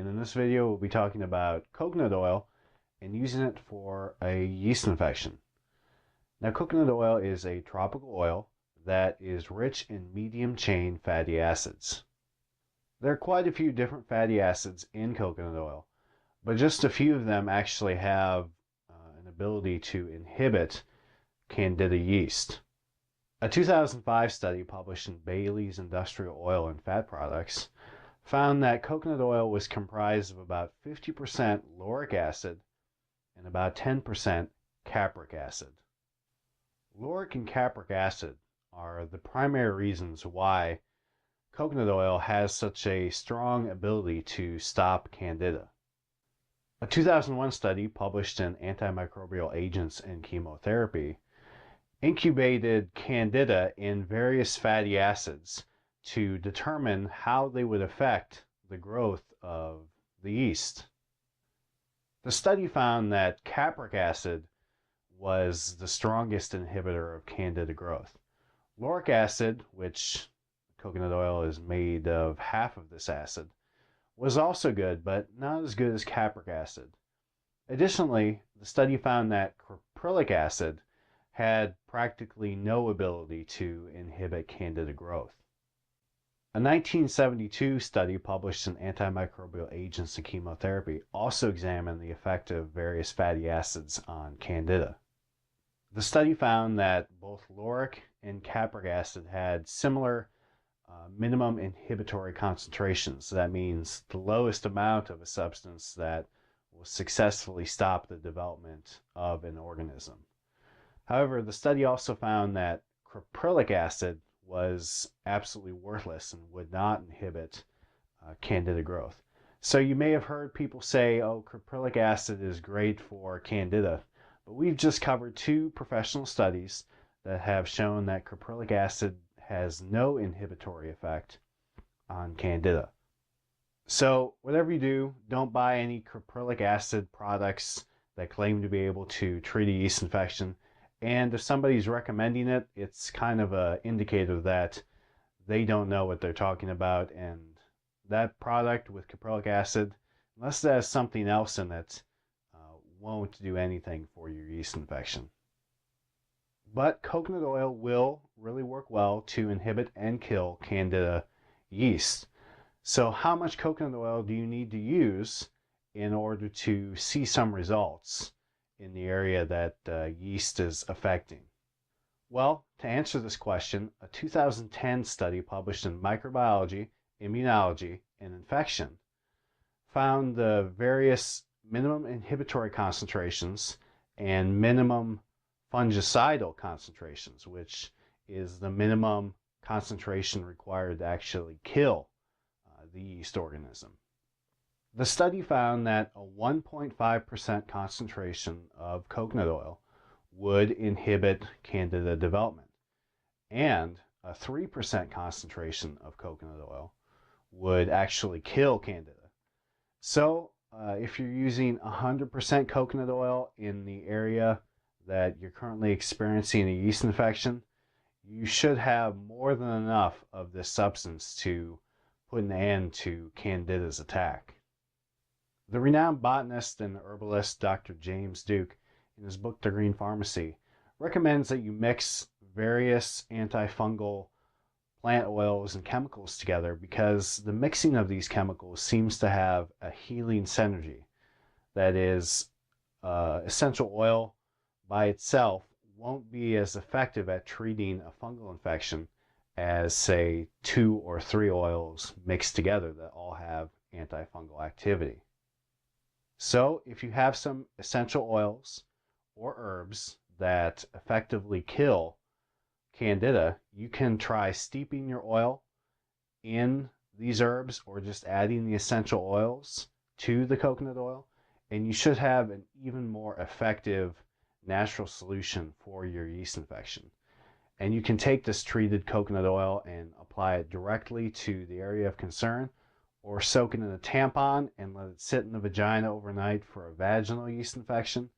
and in this video we'll be talking about coconut oil and using it for a yeast infection. Now, coconut oil is a tropical oil that is rich in medium chain fatty acids. There are quite a few different fatty acids in coconut oil, but just a few of them actually have an ability to inhibit Candida yeast. A 2005 study published in Bailey's Industrial Oil and Fat Products found that coconut oil was comprised of about 50% lauric acid and about 10% capric acid. Lauric and capric acid are the primary reasons why coconut oil has such a strong ability to stop Candida. A 2001 study published in Antimicrobial Agents in Chemotherapy incubated Candida in various fatty acids to determine how they would affect the growth of the yeast. The study found that capric acid was the strongest inhibitor of Candida growth. Lauric acid, which coconut oil is made of half of this acid, was also good, but not as good as capric acid. Additionally, the study found that caprylic acid had practically no ability to inhibit Candida growth. A 1972 study published in Antimicrobial Agents in Chemotherapy also examined the effect of various fatty acids on Candida. The study found that both lauric and capric acid had similar minimum inhibitory concentrations. So that means the lowest amount of a substance that will successfully stop the development of an organism. However, the study also found that caprylic acid was absolutely worthless and would not inhibit Candida growth. So you may have heard people say, oh, caprylic acid is great for Candida, but we've just covered two professional studies that have shown that caprylic acid has no inhibitory effect on Candida. So whatever you do, don't buy any caprylic acid products that claim to be able to treat a yeast infection. And if somebody's recommending it, it's kind of an indicator that they don't know what they're talking about. And that product with caprylic acid, unless it has something else in it, won't do anything for your yeast infection. But coconut oil will really work well to inhibit and kill Candida yeast. So how much coconut oil do you need to use in order to see some results in the area that yeast is affecting? Well, to answer this question, a 2010 study published in Microbiology, Immunology, and Infection found the various minimum inhibitory concentrations and minimum fungicidal concentrations, which is the minimum concentration required to actually kill the yeast organism. The study found that a 1.5% concentration of coconut oil would inhibit Candida development, and a 3% concentration of coconut oil would actually kill Candida. So if you're using 100% coconut oil in the area that you're currently experiencing a yeast infection, you should have more than enough of this substance to put an end to Candida's attack. The renowned botanist and herbalist Dr. James Duke, in his book The Green Pharmacy, recommends that you mix various antifungal plant oils and chemicals together because the mixing of these chemicals seems to have a healing synergy. That is, essential oil by itself won't be as effective at treating a fungal infection as, say, 2 or 3 oils mixed together that all have antifungal activity. So if you have some essential oils or herbs that effectively kill Candida, you can try steeping your oil in these herbs or just adding the essential oils to the coconut oil, and you should have an even more effective natural solution for your yeast infection. And you can take this treated coconut oil and apply it directly to the area of concern, or soak it in a tampon and let it sit in the vagina overnight for a vaginal yeast infection.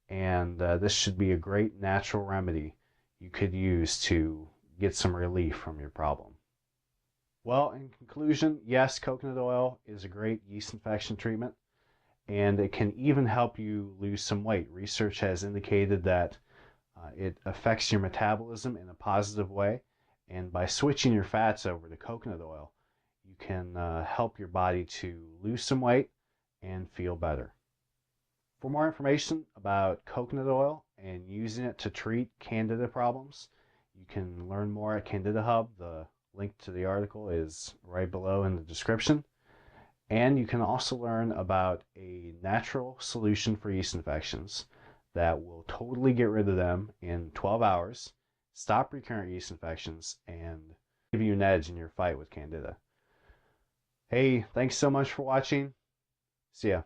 And this should be a great natural remedy you could use to get some relief from your problem. Well, in conclusion, yes, coconut oil is a great yeast infection treatment, and it can even help you lose some weight. Research has indicated that it affects your metabolism in a positive way, and by switching your fats over to coconut oil, you can help your body to lose some weight and feel better. For more information about coconut oil and using it to treat Candida problems, you can learn more at Candida Hub. The link to the article is right below in the description. And you can also learn about a natural solution for yeast infections that will totally get rid of them in 12 hours, stop recurrent yeast infections, and give you an edge in your fight with Candida. Hey, thanks so much for watching. See ya.